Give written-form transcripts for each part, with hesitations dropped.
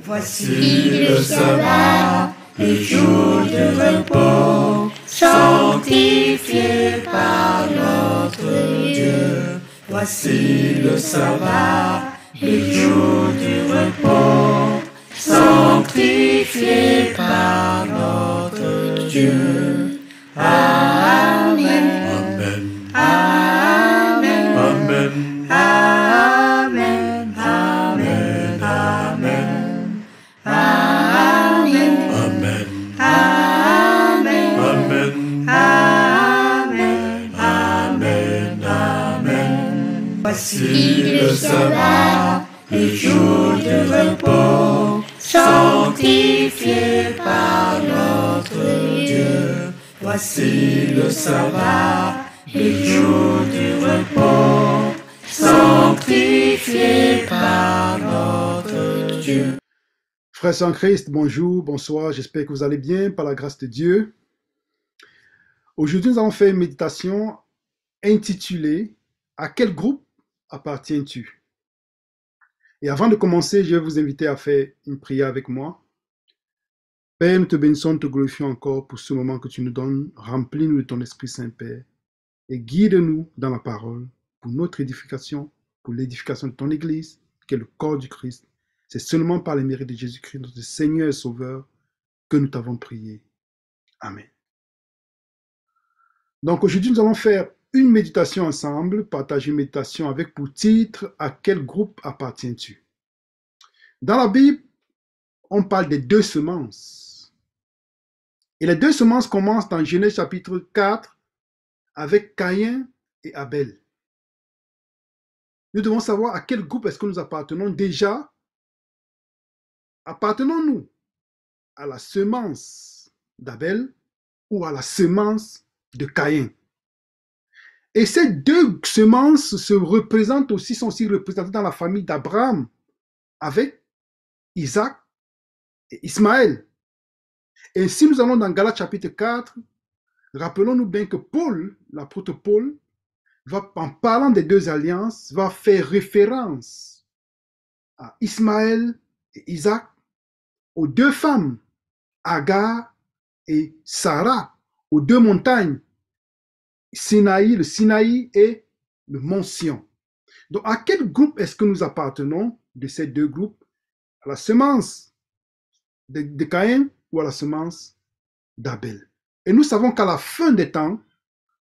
Voici le sabbat, le jour de repos, sanctifié par notre Dieu. Voici le sabbat, le jour du repos, sanctifié par notre Dieu. Amen. Amen. Amen. Amen. Amen. Amen. Amen. Amen. Amen. Amen. Amen. Amen. Amen. Amen. Voici le sabbat, le jour de repos, sanctifié par notre Dieu. Voici le sabbat, le jour du repos, sanctifié par notre Dieu. Frères en Christ, bonjour, bonsoir, j'espère que vous allez bien par la grâce de Dieu. Aujourd'hui, nous allons faire une méditation intitulée « À quel groupe appartiens-tu » Et avant de commencer, je vais vous inviter à faire une prière avec moi. Père, nous te bénissons, nous te glorifions encore pour ce moment que tu nous donnes. Remplis-nous de ton Esprit Saint, Père, et guide-nous dans la parole pour notre édification, pour l'édification de ton Église, qui est le corps du Christ. C'est seulement par les mérites de Jésus-Christ, notre Seigneur et Sauveur, que nous t'avons prié. Amen. Donc aujourd'hui, nous allons faire une méditation ensemble, partager une méditation avec pour titre « À quel groupe appartiens-tu » Dans la Bible, on parle des deux semences. Et les deux semences commencent dans Genèse chapitre 4 avec Caïn et Abel. Nous devons savoir à quel groupe est-ce que nous appartenons déjà. Appartenons-nous à la semence d'Abel ou à la semence de Caïn? Et ces deux semences se représentent aussi, sont aussi représentées dans la famille d'Abraham avec Isaac et Ismaël. Et si nous allons dans Galates chapitre 4, rappelons-nous bien que Paul, l'apôtre Paul, en parlant des deux alliances, va faire référence à Ismaël et Isaac, aux deux femmes, Agar et Sarah, aux deux montagnes, le Sinaï et le mont Sion. Donc, à quel groupe est-ce que nous appartenons de ces deux groupes? À la semence de Caïn ou à la semence d'Abel? Et nous savons qu'à la fin des temps,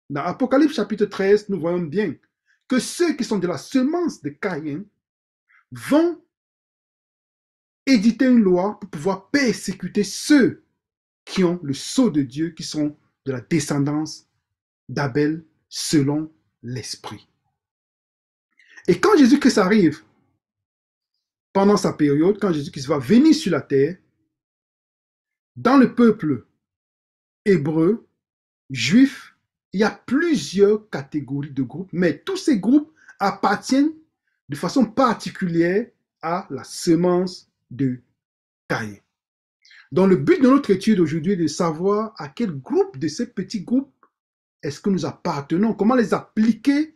dans Apocalypse chapitre 13, nous voyons bien que ceux qui sont de la semence de Caïn vont éditer une loi pour pouvoir persécuter ceux qui ont le sceau de Dieu, qui sont de la descendance d'Abel selon l'Esprit. Et quand Jésus-Christ arrive, pendant sa période, quand Jésus-Christ va venir sur la terre, dans le peuple hébreu, juif, il y a plusieurs catégories de groupes, mais tous ces groupes appartiennent de façon particulière à la semence de Caïn. Donc le but de notre étude aujourd'hui est de savoir à quel groupe de ces petits groupes est-ce que nous appartenons, comment les appliquer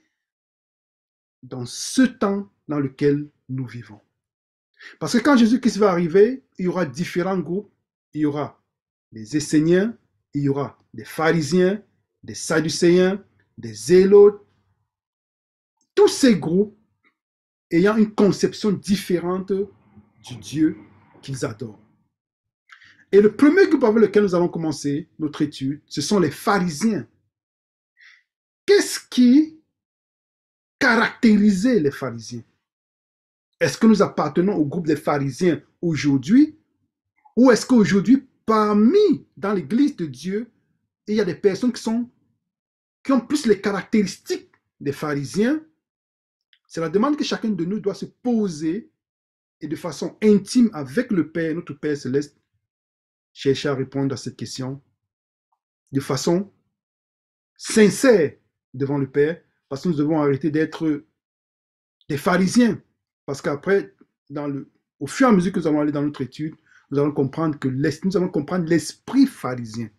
dans ce temps dans lequel nous vivons. Parce que quand Jésus-Christ va arriver, il y aura différents groupes. Il y aura des Esséniens, il y aura des pharisiens, des sadducéens, des zélotes. Tous ces groupes ayant une conception différente du Dieu qu'ils adorent. Et le premier groupe avec lequel nous allons commencer notre étude, ce sont les pharisiens. Qu'est-ce qui caractérisait les pharisiens? Est-ce que nous appartenons au groupe des pharisiens aujourd'hui? Ou est-ce qu'aujourd'hui, dans l'église de Dieu, il y a des personnes qui ont plus les caractéristiques des pharisiens? C'est la demande que chacun de nous doit se poser et de façon intime avec le Père, notre Père Céleste, chercher à répondre à cette question de façon sincère devant le Père, parce que nous devons arrêter d'être des pharisiens. Parce qu'après, au fur et à mesure que nous allons aller dans notre étude, nous allons comprendre l'esprit pharisien.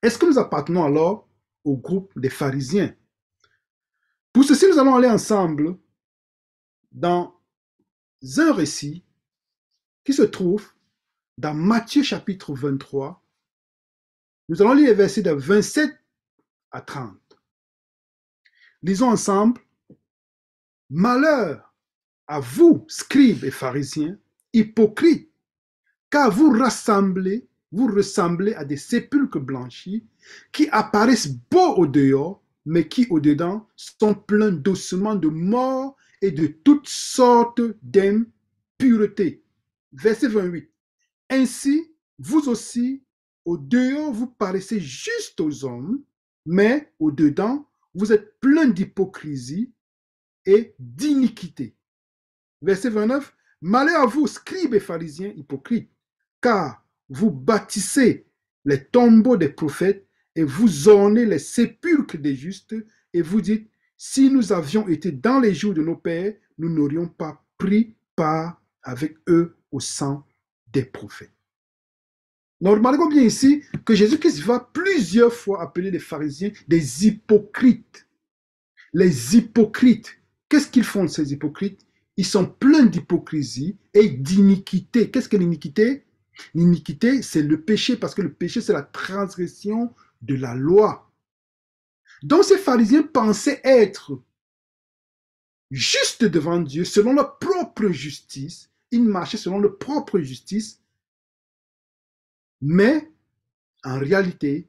Est-ce que nous appartenons alors au groupe des pharisiens? Pour ceci, nous allons aller ensemble dans un récit qui se trouve dans Matthieu chapitre 23. Nous allons lire les versets de 27 à 30. Lisons ensemble. Malheur à vous, scribes et pharisiens, hypocrites, car vous ressemblez à des sépulcres blanchis qui apparaissent beaux au dehors, mais qui au dedans sont pleins d'ossements de mort et de toutes sortes d'impuretés. Verset 28. Ainsi, vous aussi, au dehors, vous paraissez juste aux hommes, mais au dedans, vous êtes pleins d'hypocrisie et d'iniquité. Verset 29. Malheur à vous, scribes et pharisiens hypocrites, car vous bâtissez les tombeaux des prophètes et vous ornez les sépulcres des justes, et vous dites, si nous avions été dans les jours de nos pères, nous n'aurions pas pris part avec eux au sang des prophètes. Donc, remarquons bien ici que Jésus-Christ va plusieurs fois appeler les pharisiens des hypocrites. Les hypocrites, qu'est-ce qu'ils font ces hypocrites? Ils sont pleins d'hypocrisie et d'iniquité. Qu'est-ce que l'iniquité? L'iniquité, c'est le péché, parce que le péché, c'est la transgression de la loi. Donc, ces pharisiens pensaient être justes devant Dieu, selon leur propre justice. Ils marchaient selon leur propre justice, mais en réalité,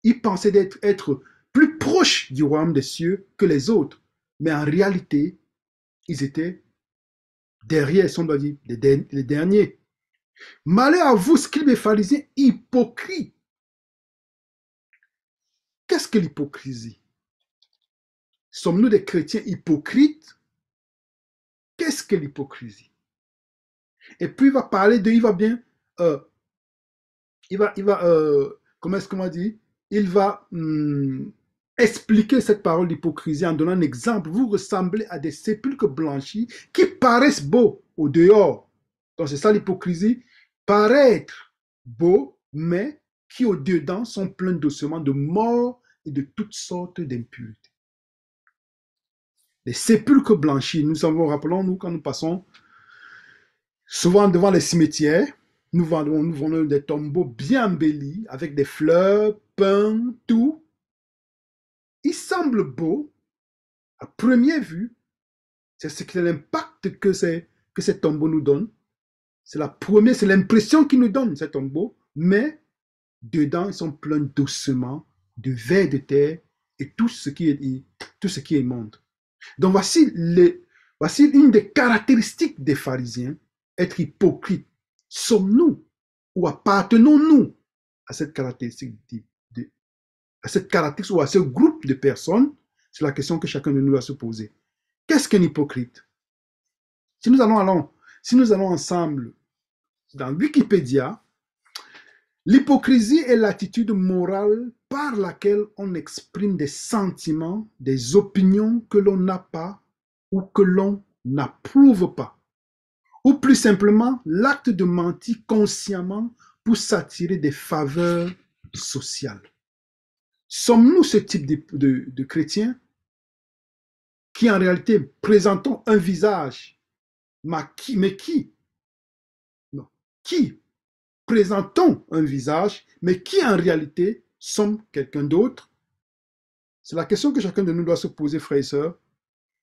ils pensaient être plus proches du royaume des cieux que les autres. Mais en réalité, ils étaient derrière, si on doit dire, les derniers. Malheur à vous, scribes et pharisiens hypocrites. Qu'est-ce que l'hypocrisie? Sommes-nous des chrétiens hypocrites? Qu'est-ce que l'hypocrisie? Et puis il va parler de, comment est-ce qu'on va dire? Il va expliquer cette parole d'hypocrisie en donnant un exemple. Vous ressemblez à des sépulcres blanchis qui paraissent beaux au dehors. Donc c'est ça l'hypocrisie. Paraître beau, mais qui au dedans sont pleins d'ossements de mort et de toutes sortes d'impuretés. Les sépulcres blanchis, nous savons, rappelons-nous, quand nous passons souvent devant les cimetières, nous voyons des tombeaux bien embellis, avec des fleurs, peints, tout. Ils semblent beaux, à première vue. C'est l'impact que ces tombeaux nous donnent. C'est l'impression qu'ils nous donnent, ces tombeaux. Mais dedans, ils sont pleins d'ossements, de vers de terre et tout ce qui est immonde. Donc voici une des caractéristiques des pharisiens, être hypocrite. Sommes-nous ou appartenons-nous à cette caractéristique ou à ce groupe de personnes? C'est la question que chacun de nous doit se poser. Qu'est-ce qu'un hypocrite? Si nous allons ensemble dans Wikipédia, l'hypocrisie est l'attitude morale par laquelle on exprime des sentiments, des opinions que l'on n'a pas ou que l'on n'approuve pas. Ou plus simplement, l'acte de mentir consciemment pour s'attirer des faveurs sociales. Sommes-nous ce type de chrétiens qui en réalité présentons un visage, mais qui présentons un visage, mais qui en réalité sommes quelqu'un d'autre? C'est la question que chacun de nous doit se poser, frères et sœurs,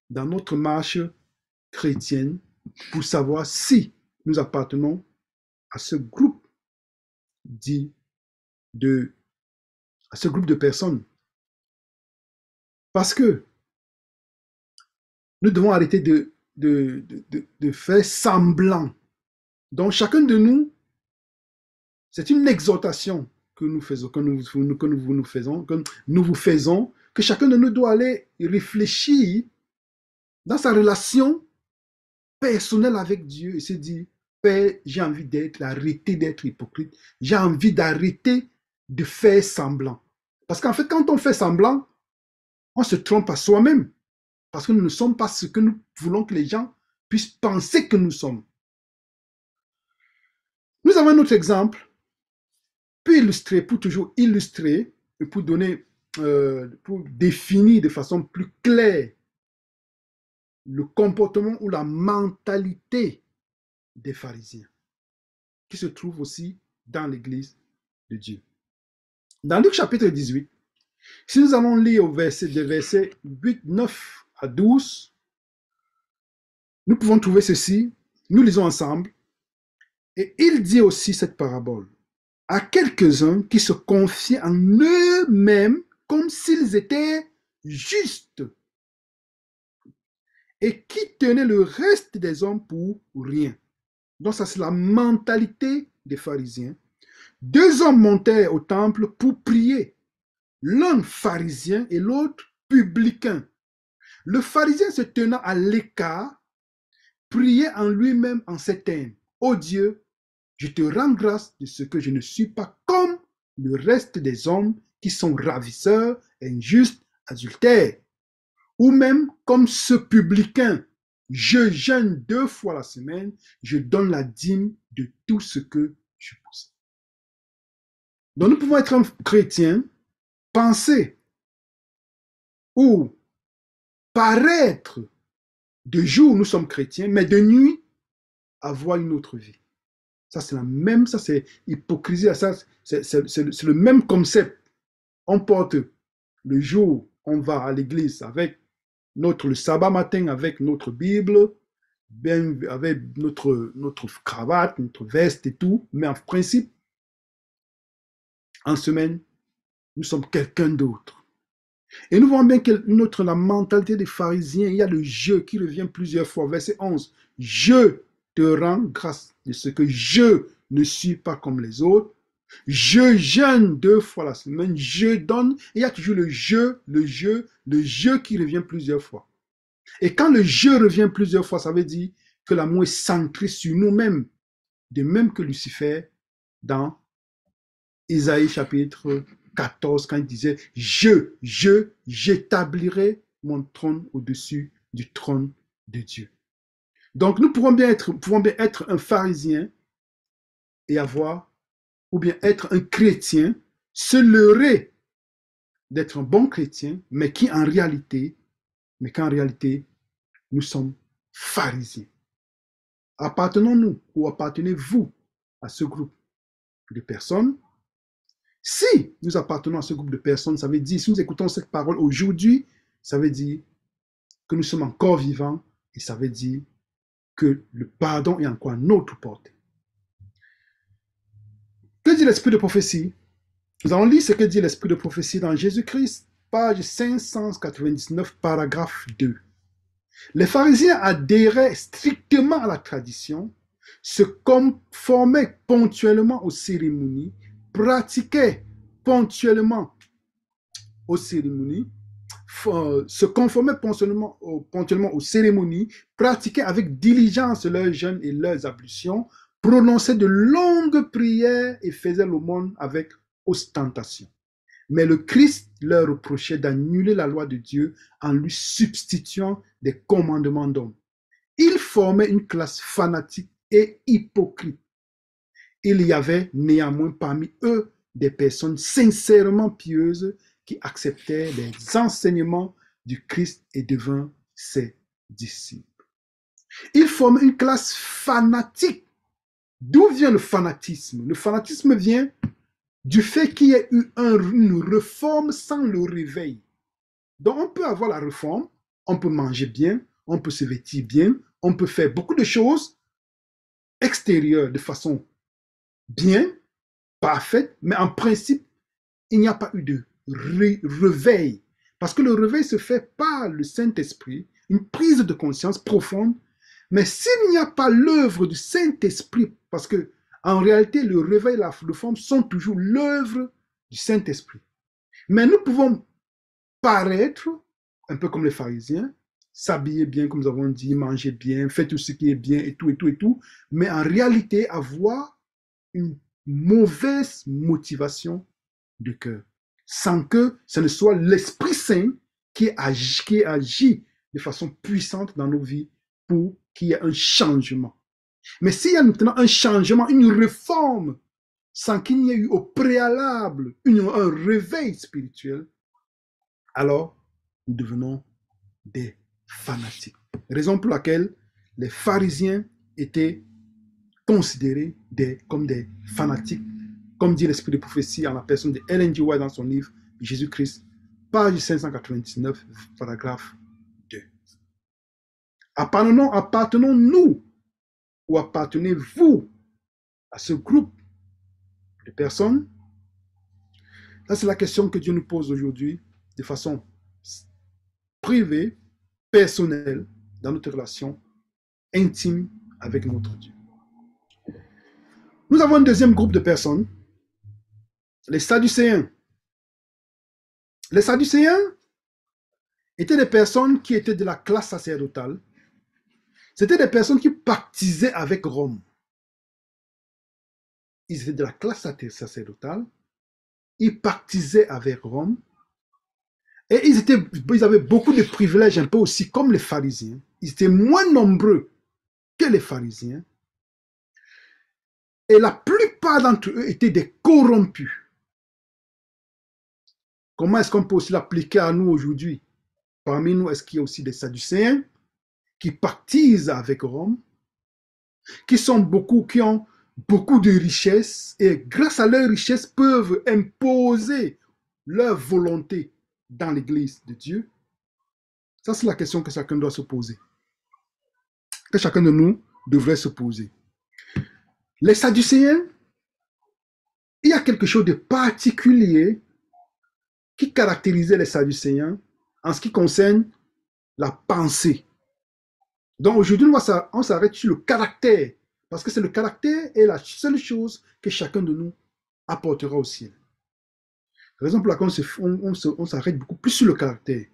dans notre marche chrétienne, pour savoir si nous appartenons à ce groupe de personnes. Parce que nous devons arrêter de faire semblant. Donc chacun de nous, c'est une exhortation que nous faisons, que nous vous faisons, que chacun de nous doit aller réfléchir dans sa relation personnelle avec Dieu et se dire, Père, j'ai envie d'arrêter d'être hypocrite, j'ai envie d'arrêter de faire semblant. Parce qu'en fait, quand on fait semblant, on se trompe à soi-même. Parce que nous ne sommes pas ce que nous voulons que les gens puissent penser que nous sommes. Nous avons un autre exemple, pour toujours illustrer, et pour définir de façon plus claire le comportement ou la mentalité des pharisiens. qui se trouvent aussi dans l'Église de Dieu. Dans Luc chapitre 18, si nous allons lire des versets 8, 9 à 12, nous pouvons trouver ceci. Nous lisons ensemble. Et il dit aussi cette parabole à quelques-uns qui se confiaient en eux-mêmes comme s'ils étaient justes et qui tenaient le reste des hommes pour rien. Donc ça, c'est la mentalité des pharisiens. 2 hommes montèrent au temple pour prier, l'un pharisien et l'autre publicain. Le pharisien se tenant à l'écart, priait en lui-même en ces termes: Ô Dieu, je te rends grâce de ce que je ne suis pas comme le reste des hommes qui sont ravisseurs, injustes, adultères, ou même comme ce publicain. Je jeûne 2 fois la semaine, je donne la dîme de tout ce que je possède. Donc nous pouvons être un chrétien, penser ou paraître de jour nous sommes chrétiens, mais de nuit avoir une autre vie. Ça c'est la même, ça c'est hypocrisie, ça c'est le même concept. On porte le jour, on va à l'église avec le sabbat matin avec notre Bible, bien avec notre cravate, notre veste et tout, mais en principe, en semaine, nous sommes quelqu'un d'autre. Et nous voyons bien que la mentalité des pharisiens, il y a le je qui revient plusieurs fois. Verset 11, je te rends grâce de ce que je ne suis pas comme les autres. Je jeûne 2 fois la semaine, je donne. Il y a toujours le je qui revient plusieurs fois. Et quand le je revient plusieurs fois, ça veut dire que l'amour est centré sur nous-mêmes. De même que Lucifer dans Isaïe chapitre 14, quand il disait « j'établirai mon trône au-dessus du trône de Dieu ». Donc nous pouvons bien être un pharisien et ou bien être un chrétien, se leurrer d'être un bon chrétien, mais qu'en réalité, nous sommes pharisiens. Appartenons-nous ou appartenez-vous à ce groupe de personnes? Si nous appartenons à ce groupe de personnes, ça veut dire, si nous écoutons cette parole aujourd'hui, ça veut dire que nous sommes encore vivants et ça veut dire que le pardon est encore à notre portée. Que dit l'esprit de prophétie? Nous allons lire ce que dit l'esprit de prophétie dans Jésus-Christ, page 599, paragraphe 2. Les pharisiens adhéraient strictement à la tradition, se conformaient ponctuellement aux cérémonies, pratiquaient ponctuellement aux cérémonies, se conformaient ponctuellement aux cérémonies, pratiquaient avec diligence leurs jeûnes et leurs ablutions, prononçaient de longues prières et faisaient l'aumône avec ostentation. Mais le Christ leur reprochait d'annuler la loi de Dieu en lui substituant des commandements d'hommes. Ils formaient une classe fanatique et hypocrite. Il y avait néanmoins parmi eux des personnes sincèrement pieuses qui acceptaient les enseignements du Christ et devinrent ses disciples. Ils forment une classe fanatique. D'où vient le fanatisme? Le fanatisme vient du fait qu'il y ait eu une réforme sans le réveil. Donc on peut avoir la réforme, on peut manger bien, on peut se vêtir bien, on peut faire beaucoup de choses extérieures de façon bien, parfaite, mais en principe, il n'y a pas eu de réveil. Parce que le réveil se fait par le Saint-Esprit, une prise de conscience profonde. Mais s'il n'y a pas l'œuvre du Saint-Esprit, parce que en réalité, le réveil et la réforme sont toujours l'œuvre du Saint-Esprit. Mais nous pouvons paraître un peu comme les pharisiens, s'habiller bien, comme nous avons dit, manger bien, faire tout ce qui est bien et tout, mais en réalité avoir une mauvaise motivation de cœur, sans que ce ne soit l'Esprit Saint qui agit de façon puissante dans nos vies pour qu'il y ait un changement. Mais s'il y a maintenant un changement, une réforme, sans qu'il n'y ait eu au préalable un réveil spirituel, alors nous devenons des fanatiques. Raison pour laquelle les pharisiens étaient considérés comme des fanatiques, comme dit l'esprit de prophétie en la personne de Ellen G. White dans son livre Jésus-Christ, page 599, paragraphe 2. Appartenons-nous ou appartenez-vous à ce groupe de personnes? Ça, c'est la question que Dieu nous pose aujourd'hui de façon privée, personnelle, dans notre relation intime avec notre Dieu. Nous avons un deuxième groupe de personnes, les Sadducéens. Les Sadducéens étaient des personnes qui étaient de la classe sacerdotale. C'était des personnes qui pactisaient avec Rome. Ils étaient de la classe sacerdotale. Ils pactisaient avec Rome. Et ils avaient beaucoup de privilèges, un peu aussi comme les pharisiens. Ils étaient moins nombreux que les pharisiens. Et la plupart d'entre eux étaient des corrompus. Comment est-ce qu'on peut aussi l'appliquer à nous aujourd'hui? Parmi nous, est-ce qu'il y a aussi des Sadducéens qui pactisent avec Rome, qui ont beaucoup de richesses et grâce à leur richesse peuvent imposer leur volonté dans l'Église de Dieu? Ça, c'est la question que chacun doit se poser. Que chacun de nous devrait se poser. Les Sadducéens, il y a quelque chose de particulier qui caractérisait les Sadducéens en ce qui concerne la pensée. Donc aujourd'hui, on s'arrête sur le caractère, parce que c'est le caractère est la seule chose que chacun de nous apportera au ciel. La raison pour laquelle on s'arrête beaucoup plus sur le caractère.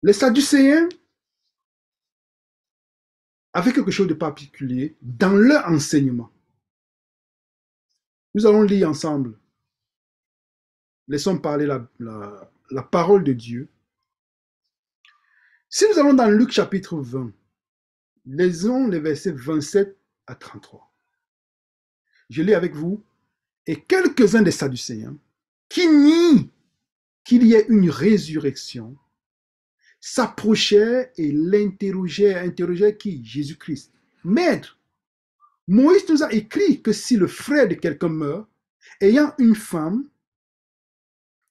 Les Sadducéens avaient quelque chose de particulier dans leur enseignement. Nous allons lire ensemble. Laissons parler la parole de Dieu. Si nous allons dans Luc chapitre 20, lisons les versets 27 à 33. Je lis avec vous. Et quelques-uns des Sadducéens qui nient qu'il y ait une résurrection s'approchèrent et interrogèrent qui? Jésus-Christ. Maître, Moïse nous a écrit que si le frère de quelqu'un meurt, ayant une femme,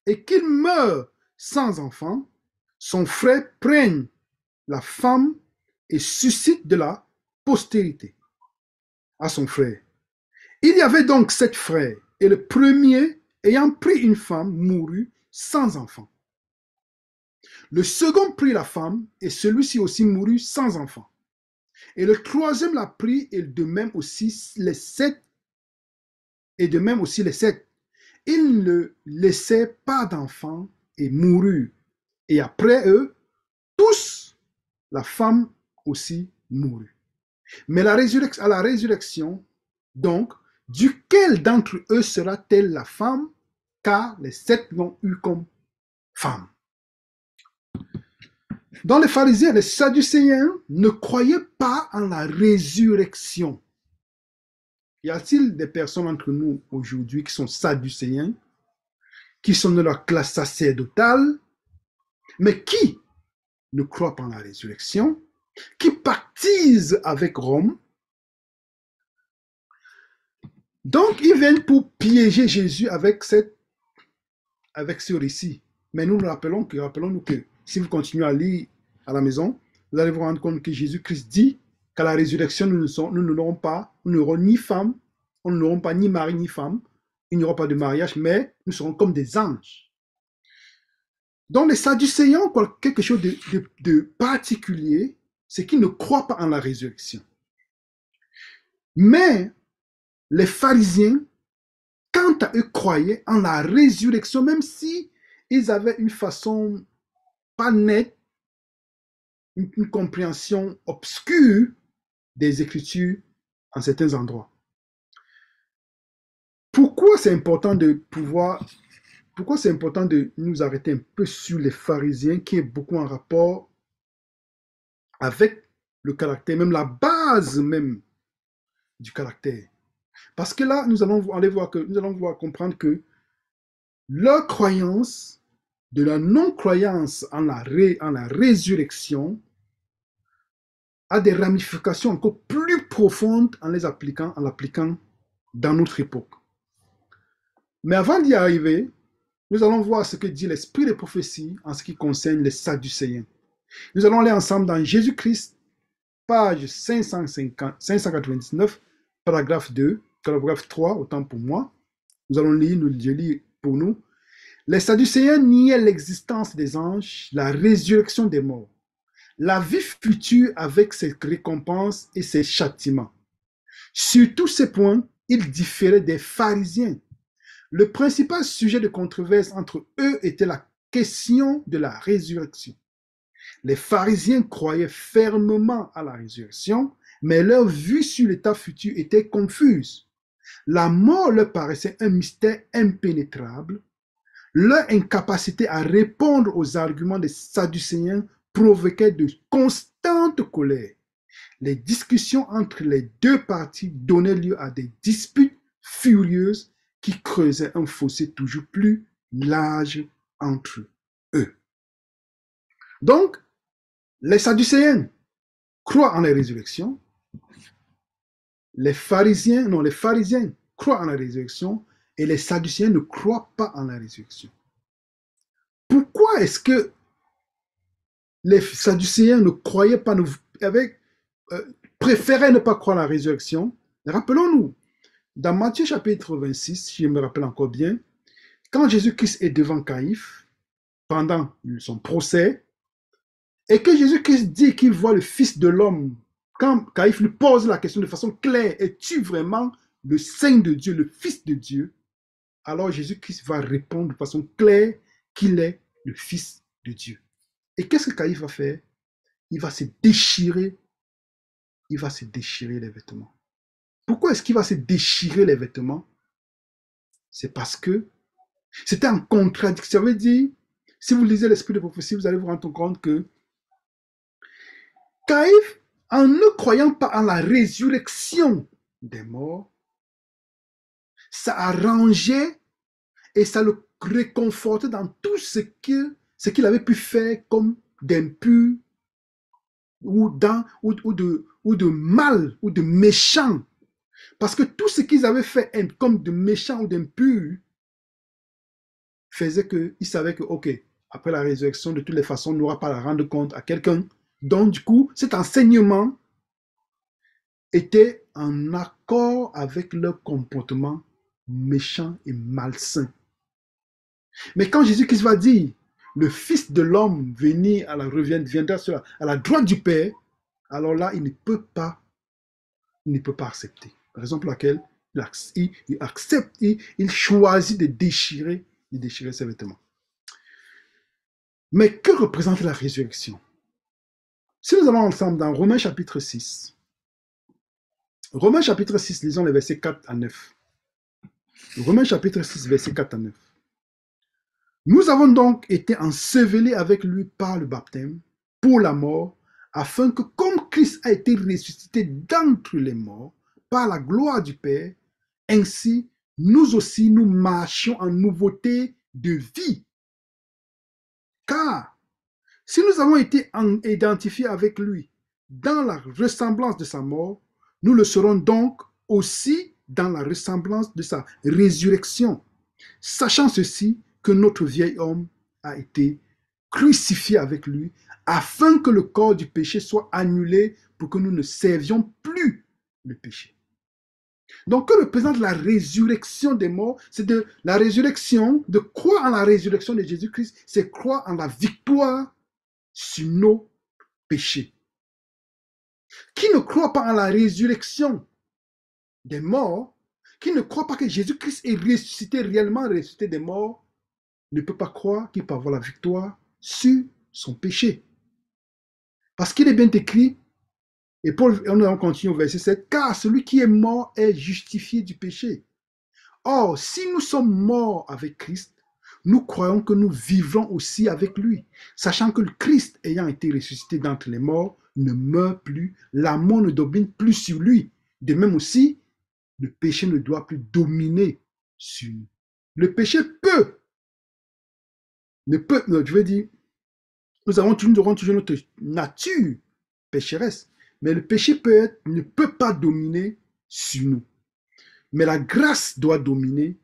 et qu'il meurt sans enfant, son frère prenne la femme et suscite de la postérité à son frère. Il y avait donc 7 frères, et le premier, ayant pris une femme, mourut sans enfant. Le second prit la femme, et celui-ci aussi mourut sans enfant. Et le troisième l'a pris, et de même aussi les 7. Ils ne laissaient pas d'enfants et moururent. Et après eux, tous, la femme aussi mourut. Mais à la résurrection, donc, duquel d'entre eux sera-t-elle la femme, car les 7 l'ont eu comme femme. Dans les pharisiens, les Sadducéens ne croyaient pas en la résurrection. Y a-t-il des personnes entre nous aujourd'hui qui sont Sadducéens, qui sont de leur classe sacerdotale, mais qui ne croient pas en la résurrection, qui pactisent avec Rome? Donc, ils viennent pour piéger Jésus avec ce récit. Mais nous rappelons-nous que si vous continuez à lire à la maison, vous allez vous rendre compte que Jésus-Christ dit qu'à la résurrection, nous n'aurons ni femme, nous n'aurons pas ni mari ni femme, il n'y aura pas de mariage, mais nous serons comme des anges. Donc les Sadducéens ont quelque chose de particulier, c'est qu'ils ne croient pas en la résurrection. Mais les pharisiens, quant à eux, croyaient en la résurrection, même si ils avaient une façon pas nette, une compréhension obscure des Écritures en certains endroits. Pourquoi c'est important de nous arrêter un peu sur les pharisiens qui est beaucoup en rapport avec le caractère, même la base même du caractère. Parce que là, nous allons comprendre que leur croyance de la non-croyance en la résurrection a des ramifications encore plus profondes en l'appliquant dans notre époque. Mais avant d'y arriver, nous allons voir ce que dit l'esprit de prophétie en ce qui concerne les Sadducéens. Nous allons aller ensemble dans Jésus-Christ, page 599, paragraphe 2, paragraphe 3, autant pour moi. Nous allons lire, je lis pour nous. Les Sadducéens niaient l'existence des anges, la résurrection des morts, la vie future avec ses récompenses et ses châtiments. Sur tous ces points, ils différaient des pharisiens. Le principal sujet de controverse entre eux était la question de la résurrection. Les pharisiens croyaient fermement à la résurrection, mais leur vue sur l'état futur était confuse. La mort leur paraissait un mystère impénétrable. Leur incapacité à répondre aux arguments des Sadducéens provoquait de constantes colères. Les discussions entre les deux parties donnaient lieu à des disputes furieuses qui creusaient un fossé toujours plus large entre eux. Donc, les Sadducéens croient en la résurrection. Les pharisiens croient en la résurrection et les Sadducéens ne croient pas en la résurrection. Pourquoi est-ce que les Sadducéens ne croyaient pas, préféraient ne pas croire en la résurrection? Rappelons-nous, dans Matthieu chapitre 26, si je me rappelle encore bien, quand Jésus-Christ est devant Caïphe, pendant son procès, et que Jésus-Christ dit qu'il voit le Fils de l'homme, quand Caïphe lui pose la question de façon claire, es-tu vraiment le Saint de Dieu, le Fils de Dieu? Alors Jésus-Christ va répondre de façon claire qu'il est le Fils de Dieu. Et qu'est-ce que Caïphe va faire? Il va se déchirer les vêtements. Pourquoi est-ce qu'il va se déchirer les vêtements? C'est parce que c'était en contradiction. Ça veut dire, si vous lisez l'esprit de prophétie, vous allez vous rendre compte que Caïphe, en ne croyant pas en la résurrection des morts, ça arrangeait et ça le réconfortait dans tout ce qu'il avait pu faire comme d'impur ou de mal ou de méchant. Parce que tout ce qu'ils avaient fait comme de méchant ou d'impur faisait qu'ils savaient que, ok, après la résurrection, de toutes les façons, on n'aura pas à rendre compte à quelqu'un. Donc, du coup, cet enseignement était en accord avec leur comportement méchant et malsain. Mais quand Jésus-Christ va dire, le Fils de l'homme viendra à la droite du Père, alors là, il ne peut pas accepter. Raison pour laquelle il accepte, il choisit de déchirer ses vêtements. Mais que représente la résurrection? Si nous allons ensemble dans Romains chapitre 6, lisons les versets 4 à 9. Romains chapitre 6, versets 4 à 9. Nous avons donc été ensevelis avec lui par le baptême pour la mort, afin que comme Christ a été ressuscité d'entre les morts par la gloire du Père, ainsi nous aussi nous marchions en nouveauté de vie. Car si nous avons été identifiés avec lui dans la ressemblance de sa mort, nous le serons donc aussi dans la ressemblance de sa résurrection, sachant ceci, que notre vieil homme a été crucifié avec lui, afin que le corps du péché soit annulé pour que nous ne servions plus le péché. Donc, que représente la résurrection des morts? C'est de croire en la résurrection de Jésus-Christ, c'est croire en la victoire sur nos péchés. Qui ne croit pas en la résurrection des morts, qui ne croit pas que Jésus-Christ est ressuscité, réellement ressuscité des morts, ne peut pas croire qu'il peut avoir la victoire sur son péché. Parce qu'il est bien écrit, et Paul, on continue au verset 7, car celui qui est mort est justifié du péché. Or, si nous sommes morts avec Christ, nous croyons que nous vivrons aussi avec lui, sachant que le Christ, ayant été ressuscité d'entre les morts, ne meurt plus, la mort ne domine plus sur lui. De même aussi, le péché ne doit plus dominer sur nous. Le péché nous aurons toujours notre nature pécheresse, Mais le péché ne peut pas dominer sur nous. Mais la grâce doit dominer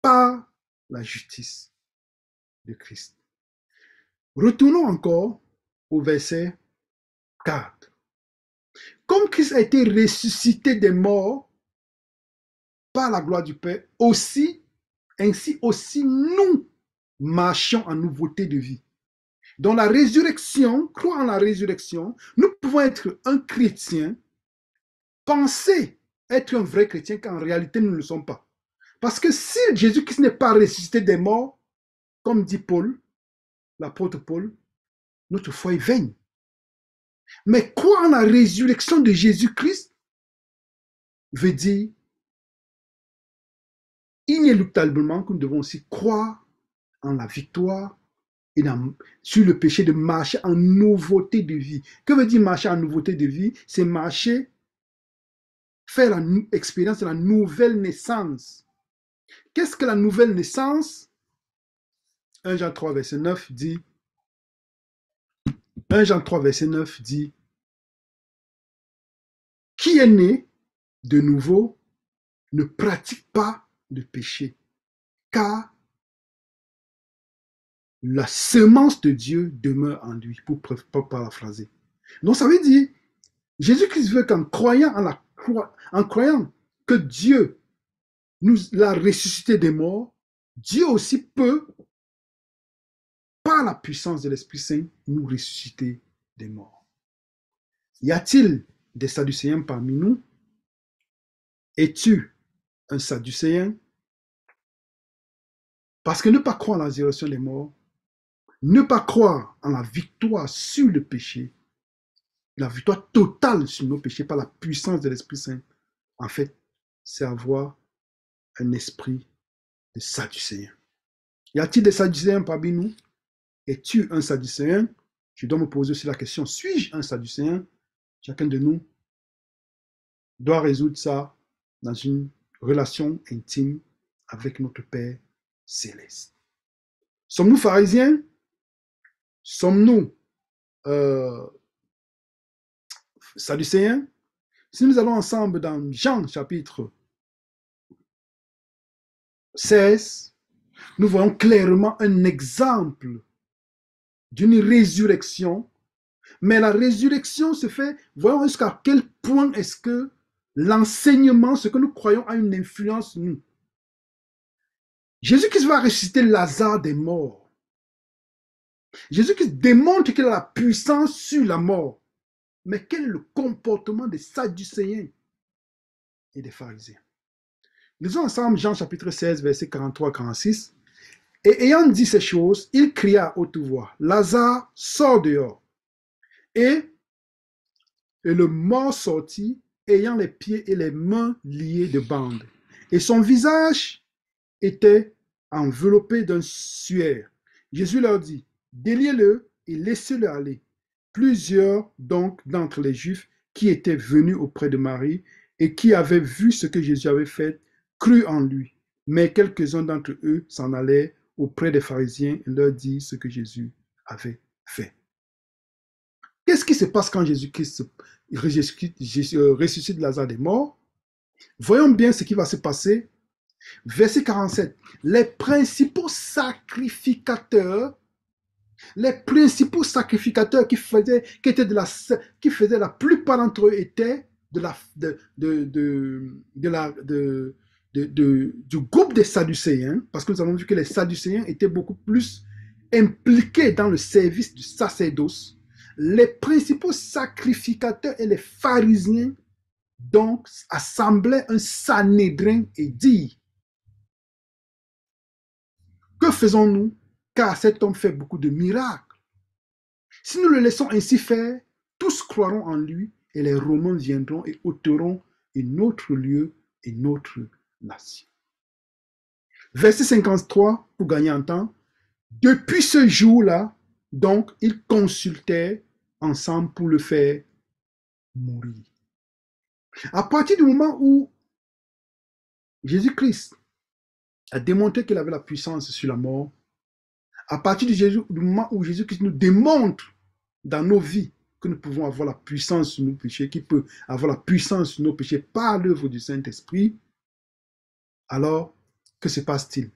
par la justice de Christ. Retournons encore au verset 4. Comme Christ a été ressuscité des morts par la gloire du Père, ainsi aussi nous marchons en nouveauté de vie. Dans la résurrection, croire en la résurrection, nous pouvons être un chrétien, penser être un vrai chrétien, qu'en réalité nous ne le sommes pas. Parce que si Jésus-Christ n'est pas ressuscité des morts, comme dit Paul, l'apôtre Paul, notre foi est vaine. Mais croire en la résurrection de Jésus-Christ veut dire inéluctablement que nous devons aussi croire en la victoire et sur le péché, de marcher en nouveauté de vie. Que veut dire marcher en nouveauté de vie? C'est marcher, faire l'expérience de la nouvelle naissance. Qu'est-ce que la nouvelle naissance? 1 Jean 3, verset 9 dit, 1 Jean 3, verset 9 dit, qui est né de nouveau ne pratique pas de péché, car la semence de Dieu demeure en lui, pour paraphraser. Donc ça veut dire, Jésus-Christ veut qu'en croyant en croyant que Dieu nous l'a ressuscité des morts, Dieu aussi peut, par la puissance de l'Esprit Saint, nous ressusciter des morts. Y a-t-il des Sadducéens parmi nous? Es-tu un Sadducéen? Parce que ne pas croire en la résurrection des morts, ne pas croire en la victoire sur le péché, la victoire totale sur nos péchés par la puissance de l'Esprit Saint, en fait, c'est avoir un esprit de Sadducéen. Y a-t-il des Sadducéens parmi nous? Es-tu un Sadducéen? Je dois me poser aussi la question, suis-je un Sadducéen? Chacun de nous doit résoudre ça dans une relation intime avec notre Père céleste. Sommes-nous pharisiens? Sommes-nous Sadducéens? Si nous allons ensemble dans Jean chapitre 16, nous voyons clairement un exemple d'une résurrection. Mais la résurrection se fait, voyons jusqu'à quel point est-ce que l'enseignement, ce que nous croyons, a une influence sur nous. Jésus-Christ va ressusciter Lazare des morts. Jésus-Christ démontre qu'il a la puissance sur la mort. Mais quel est le comportement des Sadducéens et des pharisiens? Lisons ensemble Jean chapitre 16, versets 43-46. Et ayant dit ces choses, il cria à haute voix, Lazare, sors dehors. Et le mort sortit, ayant les pieds et les mains liés de bandes. Et son visage était enveloppé d'un suaire. Jésus leur dit, déliez-le et laissez-le aller. Plusieurs donc d'entre les Juifs qui étaient venus auprès de Marie et qui avaient vu ce que Jésus avait fait, crurent en lui. Mais quelques-uns d'entre eux s'en allaient auprès des pharisiens et leur dirent ce que Jésus avait fait. Qu'est-ce qui se passe quand Jésus-Christ ressuscite Lazare des morts? Voyons bien ce qui va se passer. Verset 47. Les principaux sacrificateurs qui faisaient la plupart d'entre eux étaient du groupe des Sadducéens, parce que nous avons vu que les Sadducéens étaient beaucoup plus impliqués dans le service du sacerdoce. Les principaux sacrificateurs et les pharisiens donc assemblaient un Sanhédrin et dirent, que faisons-nous? Car cet homme fait beaucoup de miracles. Si nous le laissons ainsi faire, tous croiront en lui et les Romains viendront et ôteront un autre lieu et notre nation. Verset 53, pour gagner en temps. Depuis ce jour-là, donc, ils consultaient ensemble pour le faire mourir. À partir du moment où Jésus-Christ a démontré qu'il avait la puissance sur la mort, à partir du moment où Jésus-Christ nous démontre dans nos vies que nous pouvons avoir la puissance sur nos péchés, qui peut avoir la puissance sur nos péchés par l'œuvre du Saint-Esprit, alors que se passe-t-il?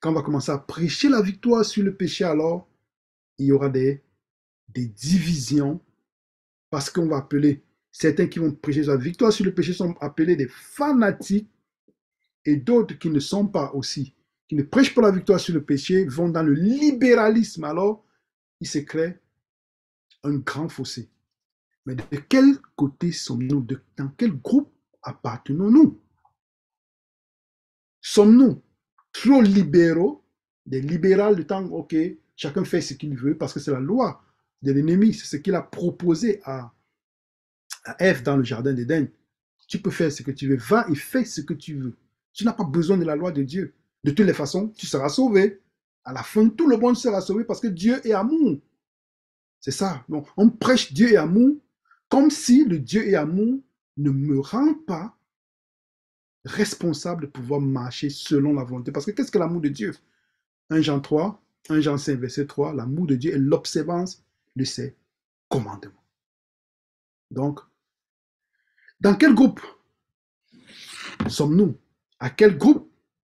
Quand on va commencer à prêcher la victoire sur le péché, alors il y aura des divisions, parce qu'on va appeler certains qui vont prêcher la victoire sur le péché sont appelés des fanatiques, et d'autres qui ne sont pas aussi, qui ne prêchent pas la victoire sur le péché, vont dans le libéralisme. Alors, il se crée un grand fossé. Mais de quel côté sommes-nous? Dans quel groupe appartenons-nous? Sommes-nous trop libéraux, des libérales du temps, ok, chacun fait ce qu'il veut parce que c'est la loi de l'ennemi, c'est ce qu'il a proposé à Ève dans le jardin d'Éden. Tu peux faire ce que tu veux, va et fais ce que tu veux. Tu n'as pas besoin de la loi de Dieu. De toutes les façons, tu seras sauvé. À la fin, tout le monde sera sauvé parce que Dieu est amour. C'est ça. Donc, on prêche Dieu est amour comme si le Dieu est amour ne me rend pas responsable de pouvoir marcher selon la volonté. Parce que qu'est-ce que l'amour de Dieu? 1 Jean 3, 1 Jean 5, verset 3, l'amour de Dieu est l'observance de ses commandements. Donc, dans quel groupe sommes-nous? À quel groupe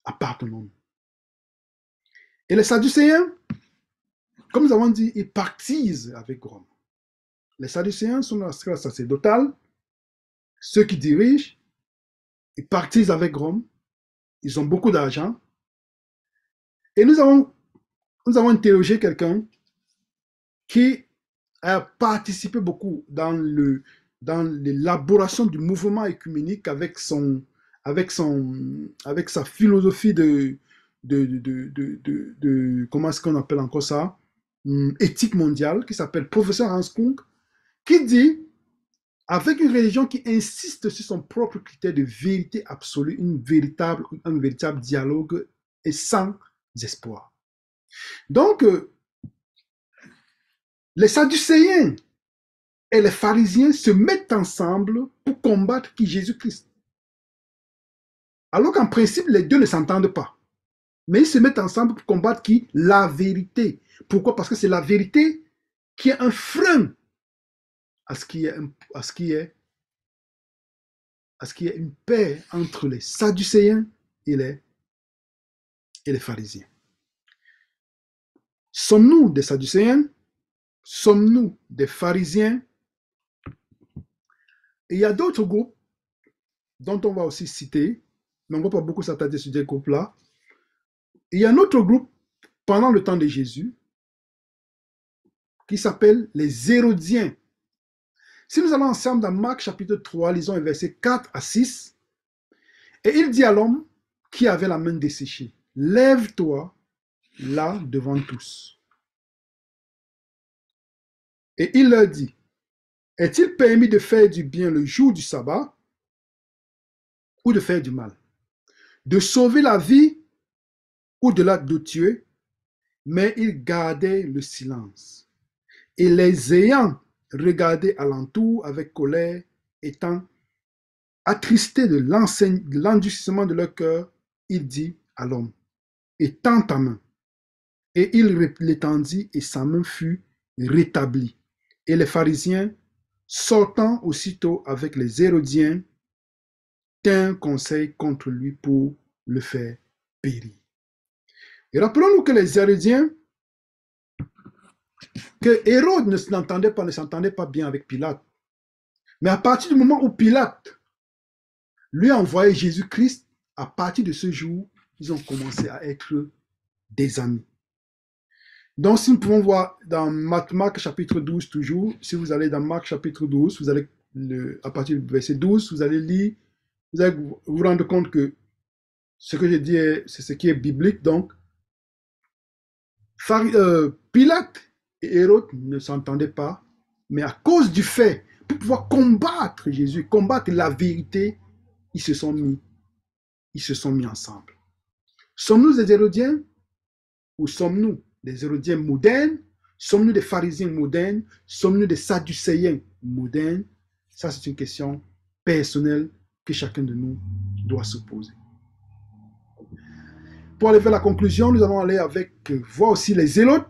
appartenons-nous? Et les Sadducéens, comme nous avons dit, ils pactisent avec Rome. Les Sadducéens sont dans la sphère sacerdotale, ceux qui dirigent, ils pactisent avec Rome, ils ont beaucoup d'argent. Et nous avons interrogé quelqu'un qui a participé beaucoup dans l'élaboration du mouvement œcuménique avec sa philosophie de comment est-ce qu'on appelle encore ça, éthique mondiale, qui s'appelle professeur Hans Kung, qui dit, avec une religion qui insiste sur son propre critère de vérité absolue, un véritable dialogue et sans espoir. Donc, les Sadducéens et les pharisiens se mettent ensemble pour combattre qui? Jésus-Christ. Alors qu'en principe, les deux ne s'entendent pas. Mais ils se mettent ensemble pour combattre qui? La vérité. Pourquoi? Parce que c'est la vérité qui est un frein à ce qui est une paix entre les Sadducéens et les pharisiens. Sommes-nous des Sadducéens? Sommes-nous des pharisiens? Et il y a d'autres groupes dont on va aussi citer, mais on ne va pas beaucoup s'attarder sur ces groupes-là. Il y a un autre groupe pendant le temps de Jésus qui s'appelle les Hérodiens. Si nous allons ensemble dans Marc chapitre 3, lisons les versets 4 à 6, et il dit à l'homme qui avait la main desséchée, lève-toi là devant tous. Et il leur dit, est-il permis de faire du bien le jour du sabbat ou de faire du mal? De sauver la vie ou de tuer? Mais il gardait le silence. Et les ayant regardés alentour avec colère, étant attristés de l'endurcissement de leur cœur, il dit à l'homme, étends ta main. Et il l'étendit et sa main fut rétablie. Et les pharisiens, sortant aussitôt avec les Hérodiens, tinrent conseil contre lui pour le faire périr. Et rappelons-nous que les Hérodiens, que Hérode ne s'entendait pas bien avec Pilate. Mais à partir du moment où Pilate lui a envoyé Jésus-Christ, à partir de ce jour, ils ont commencé à être des amis. Donc, si nous pouvons voir dans Marc chapitre 12 toujours, si vous allez dans Marc chapitre 12, vous allez, à partir du verset 12, vous allez lire, vous allez vous rendre compte que ce que je dis, c'est ce qui est biblique. Donc, Pilate et Hérode ne s'entendaient pas, mais à cause du fait, pour pouvoir combattre Jésus, combattre la vérité, ils se sont mis ensemble. Sommes-nous des Hérodiens ou sommes-nous des Hérodiens modernes? Sommes-nous des pharisiens modernes? Sommes-nous des Sadducéens modernes? Ça, c'est une question personnelle que chacun de nous doit se poser. Pour aller vers la conclusion, nous allons aller voir aussi les zélotes.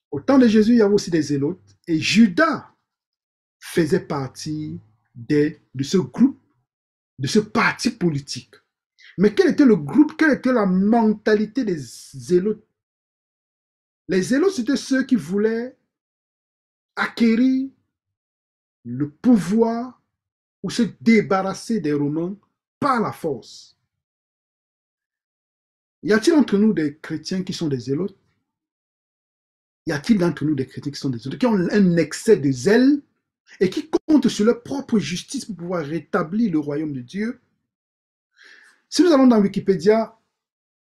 Au temps de Jésus, il y avait aussi des zélotes. Et Judas faisait partie de ce groupe, de ce parti politique. Mais quel était le groupe, quelle était la mentalité des zélotes? Les zélotes, c'était ceux qui voulaient acquérir le pouvoir ou se débarrasser des Romains par la force. Y a-t-il entre nous des chrétiens qui sont des zélotes? Y a-t-il d'entre nous des chrétiens qui sont des zélotes, qui ont un excès de zèle et qui comptent sur leur propre justice pour pouvoir rétablir le royaume de Dieu? Si nous allons dans Wikipédia,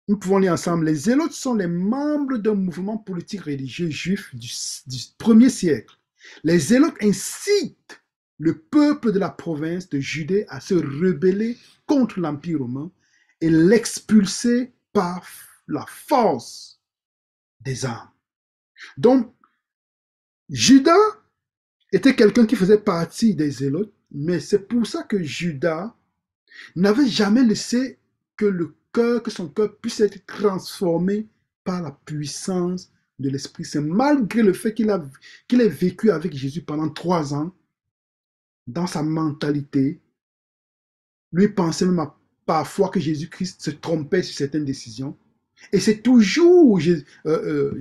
nous pouvons lire ensemble. Les zélotes sont les membres d'un mouvement politique religieux juif du 1er siècle. Les zélotes incitent le peuple de la province de Judée à se rebeller contre l'Empire romain et l'expulser par la force des armes. Donc, Judas était quelqu'un qui faisait partie des zélotes, mais c'est pour ça que Judas n'avait jamais laissé que son cœur puisse être transformé par la puissance de l'Esprit Saint, malgré le fait qu'il ait vécu avec Jésus pendant 3 ans. Dans sa mentalité, lui pensait même parfois que Jésus-Christ se trompait sur certaines décisions. Et c'est toujours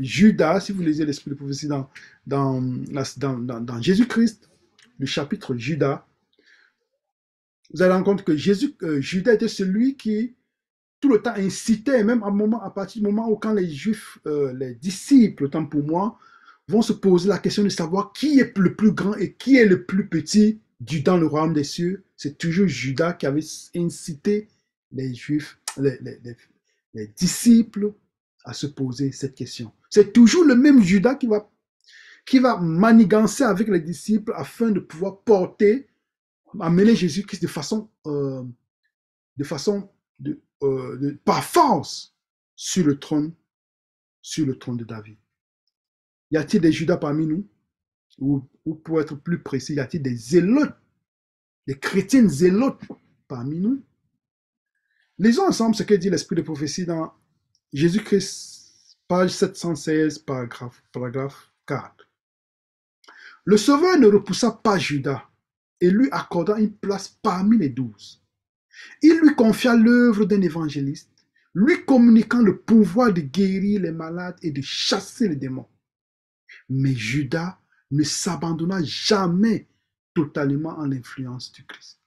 Judas, si vous lisez l'Esprit de prophétie dans Jésus-Christ, le chapitre Judas, vous allez rendre compte que Judas était celui qui, tout le temps, incitait, même à partir du moment où quand les Juifs, les disciples, autant pour moi, vont se poser la question de savoir qui est le plus grand et qui est le plus petit dans le royaume des cieux, c'est toujours Judas qui avait incité les Juifs, les disciples à se poser cette question. C'est toujours le même Judas qui va manigancer avec les disciples afin de pouvoir amener Jésus-Christ par force sur le trône de David. Y a-t-il des Judas parmi nous? Ou pour être plus précis, y a-t-il des zélotes, des chrétiens zélotes parmi nous? Lisons ensemble ce que dit l'Esprit de prophétie dans Jésus-Christ, page 716, paragraphe 4. Le Sauveur ne repoussa pas Judas et lui accorda une place parmi les 12. Il lui confia l'œuvre d'un évangéliste, lui communiquant le pouvoir de guérir les malades et de chasser les démons. Mais Judas ne s'abandonna jamais totalement en l'influence du Christ.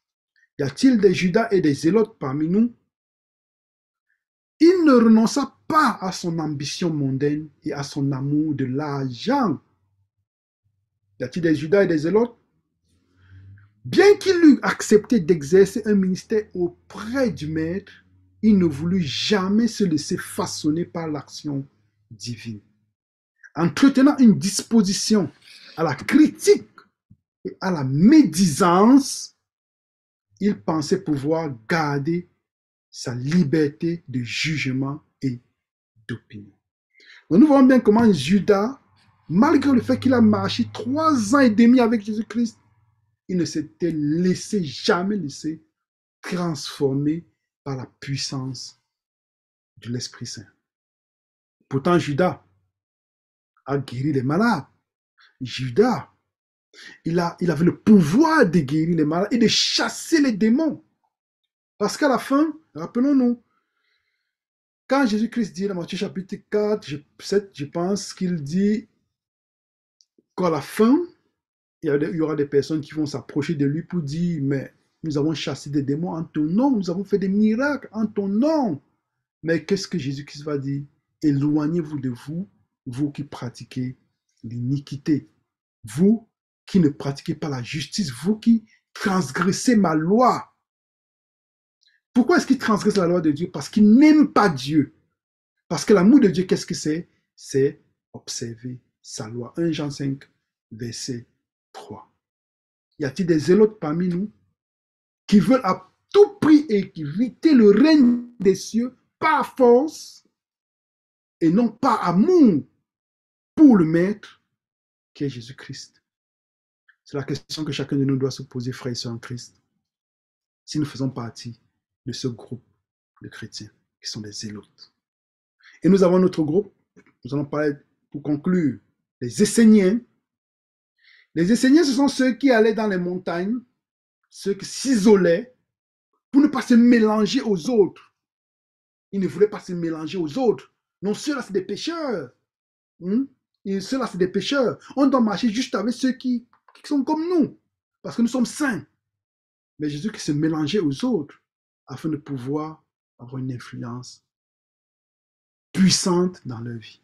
Y a-t-il des Judas et des zélotes parmi nous? Il ne renonça pas à son ambition mondaine et à son amour de l'argent. Y a-t-il des Judas et des zélotes? Bien qu'il eût accepté d'exercer un ministère auprès du Maître, il ne voulut jamais se laisser façonner par l'action divine. Entretenant une disposition à la critique et à la médisance, il pensait pouvoir garder sa liberté de jugement et d'opinion. Donc nous voyons bien comment Judas, malgré le fait qu'il a marché 3 ans et demi avec Jésus-Christ, il ne s'était jamais laissé transformer par la puissance de l'Esprit Saint. Pourtant, Judas a guéri les malades. Judas, il avait le pouvoir de guérir les malades et de chasser les démons. Parce qu'à la fin, rappelons-nous, quand Jésus-Christ dit dans Matthieu chapitre 4, 7, je pense qu'il dit qu'à la fin, il y aura des personnes qui vont s'approcher de lui pour dire, mais nous avons chassé des démons en ton nom, nous avons fait des miracles en ton nom. Mais qu'est-ce que Jésus-Christ va dire? Éloignez-vous de vous, vous qui pratiquez l'iniquité, vous qui ne pratiquez pas la justice, vous qui transgressez ma loi. Pourquoi est-ce qu'il transgresse la loi de Dieu? Parce qu'il n'aime pas Dieu. Parce que l'amour de Dieu, qu'est-ce que c'est? C'est observer sa loi. 1 Jean 5, verset 3. Y a-t-il des zélotes parmi nous qui veulent à tout prix éviter le règne des cieux par force et non par amour pour le Maître qui est Jésus-Christ? C'est la question que chacun de nous doit se poser, frères et sœurs en Christ, si nous faisons partie de ce groupe de chrétiens qui sont des zélotes. Et nous avons notre groupe, nous allons parler pour conclure, les Esséniens. Les Esséniens, ce sont ceux qui allaient dans les montagnes, ceux qui s'isolaient pour ne pas se mélanger aux autres. Ils ne voulaient pas se mélanger aux autres. Non, ceux-là, c'est des pécheurs. Et ceux-là, c'est des pécheurs. On doit marcher juste avec ceux qui sont comme nous, parce que nous sommes saints. Mais Jésus qui se mélangeait aux autres afin de pouvoir avoir une influence puissante dans leur vie.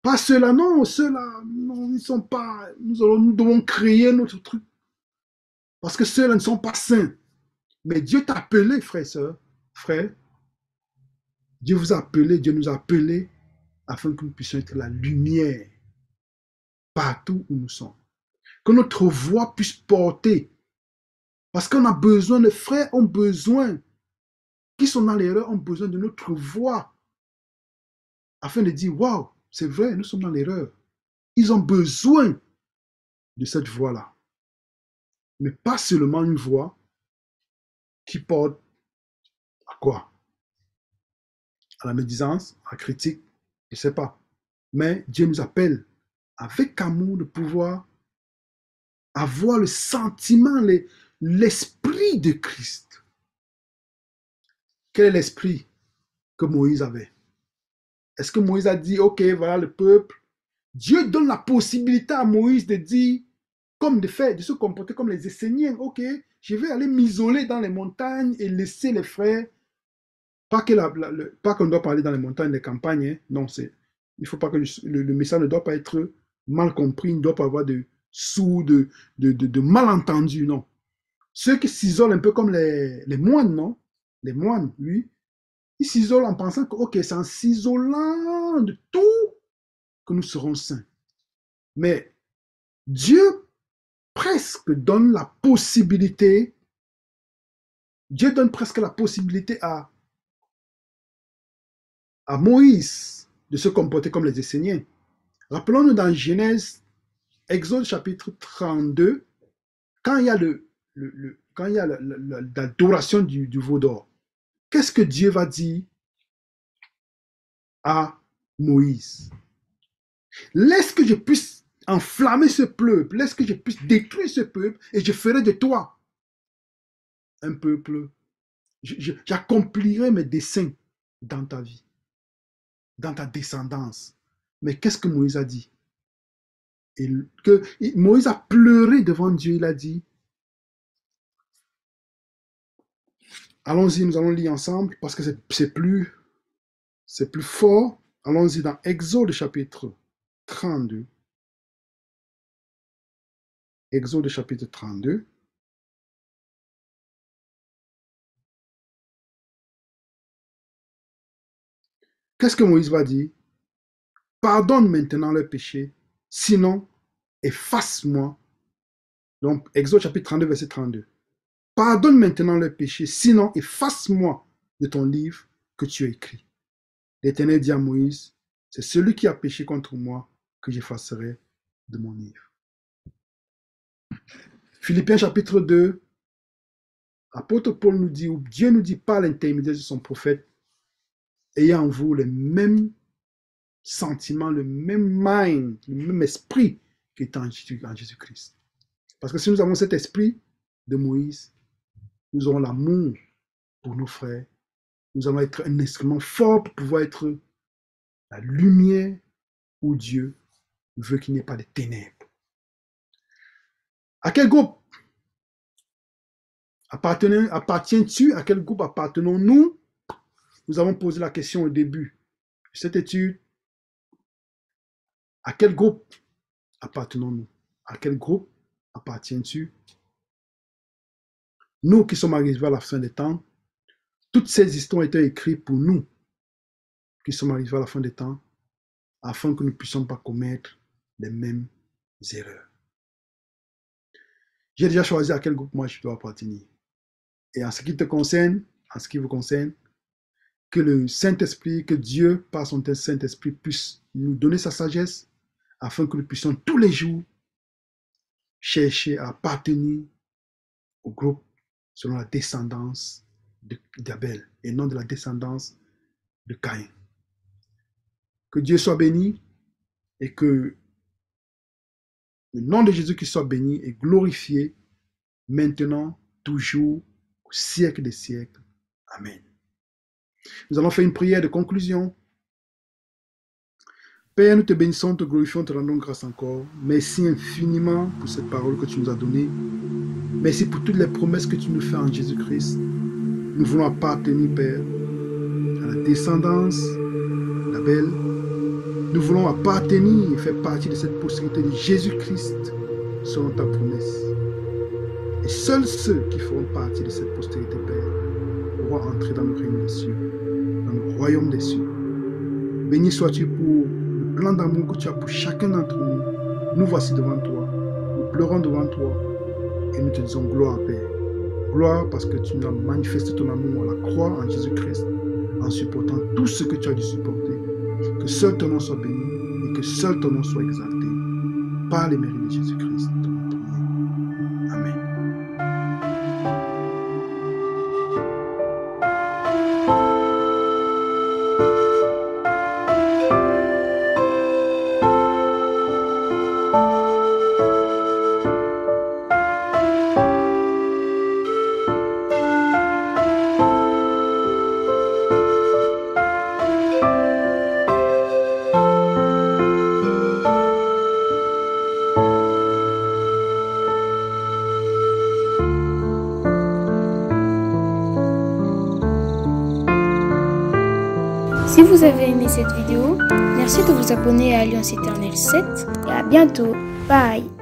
Pas ceux-là, non, ceux-là, non, ils ne sont pas. Nous devons créer notre truc. Parce que ceux-là ne sont pas saints. Mais Dieu t'a appelé, frère et sœur, frère. Dieu vous a appelé, Dieu nous a appelés afin que nous puissions être la lumière partout où nous sommes. Que notre voix puisse porter. Parce qu'on a besoin, les frères ont besoin, qui sont dans l'erreur, ont besoin de notre voix afin de dire, waouh, c'est vrai, nous sommes dans l'erreur. Ils ont besoin de cette voix-là. Mais pas seulement une voix qui porte à quoi? À la médisance, à la critique, je ne sais pas. Mais Dieu nous appelle avec amour de pouvoir avoir le sentiment, l'esprit de Christ. Quel est l'esprit que Moïse avait? Est-ce que Moïse a dit, ok, voilà le peuple? Dieu donne la possibilité à Moïse de dire, comme de faire, de se comporter comme les Esséniens. Ok, je vais aller m'isoler dans les montagnes et laisser les frères. Pas qu'on doit parler dans les montagnes, les campagnes. Hein. Non, il faut pas que le message ne doit pas être mal compris, il ne doit pas avoir de malentendus, non. Ceux qui s'isolent un peu comme les moines, non? Les moines, oui. Ils s'isolent en pensant que, ok, c'est en s'isolant de tout que nous serons saints. Mais Dieu presque donne la possibilité, Dieu donne presque la possibilité à Moïse de se comporter comme les Esséniens. Rappelons-nous dans Genèse, Exode chapitre 32, quand il y a l'adoration du veau d'or, qu'est-ce que Dieu va dire à Moïse? Laisse que je puisse enflammer ce peuple, laisse que je puisse détruire ce peuple et je ferai de toi un peuple. J'accomplirai mes desseins dans ta vie, dans ta descendance. Mais qu'est-ce que Moïse a dit? Moïse a pleuré devant Dieu, il a dit, allons-y, nous allons lire ensemble parce que c'est plus fort. Allons-y dans Exode chapitre 32. Exode chapitre 32. Qu'est-ce que Moïse va dire? Pardonne maintenant leurs péchés, sinon efface-moi. Donc, Exode chapitre 32, verset 32. Pardonne maintenant leurs péchés, sinon efface-moi de ton livre que tu as écrit. L'Éternel dit à Moïse, c'est celui qui a péché contre moi que j'effacerai de mon livre. Philippiens chapitre 2, l'apôtre Paul nous dit, ou Dieu nous dit par l'intermédiaire de son prophète, ayez en vous les mêmes sentiments, le même mind, le même esprit qui est en Jésus-Christ. Parce que si nous avons cet esprit de Moïse, nous aurons l'amour pour nos frères. Nous allons être un instrument fort pour pouvoir être la lumière où Dieu veut qu'il n'y ait pas de ténèbres. À quel groupe appartiens-tu? À quel groupe appartenons-nous? Nous avons posé la question au début de cette étude. À quel groupe appartenons-nous? À quel groupe appartiens-tu? Nous qui sommes arrivés à la fin des temps, toutes ces histoires étaient écrites pour nous qui sommes arrivés à la fin des temps, afin que nous ne puissions pas commettre les mêmes erreurs. J'ai déjà choisi à quel groupe moi je dois appartenir. Et en ce qui te concerne, en ce qui vous concerne, que le Saint-Esprit, que Dieu, par son Saint-Esprit, puisse nous donner sa sagesse, afin que nous puissions tous les jours chercher à appartenir au groupe selon la descendance d'Abel et non de la descendance de Caïn. Que Dieu soit béni et que Le nom de Jésus qui soit béni et glorifié, maintenant, toujours, au siècle des siècles. Amen. Nous allons faire une prière de conclusion. Père, nous te bénissons, te glorifions, te rendons grâce encore. Merci infiniment pour cette parole que tu nous as donnée. Merci pour toutes les promesses que tu nous fais en Jésus-Christ. Nous voulons appartenir, Père, à la descendance d'Abel. Nous voulons appartenir et faire partie de cette postérité de Jésus-Christ selon ta promesse. Et seuls ceux qui feront partie de cette postérité, Père, pourront entrer dans le règne des cieux, dans le royaume des cieux. Béni sois-tu pour le plan d'amour que tu as pour chacun d'entre nous. Nous voici devant toi, nous pleurons devant toi et nous te disons gloire, Père. Gloire parce que tu nous as manifesté ton amour à la croix en Jésus-Christ en supportant tout ce que tu as dû supporter. Que seul ton nom soit béni et que seul ton nom soit exalté par les mérites de Jésus-Christ. Amen. Si vous avez aimé cette vidéo, merci de vous abonner à Alliance Éternelle 7 et à bientôt. Bye!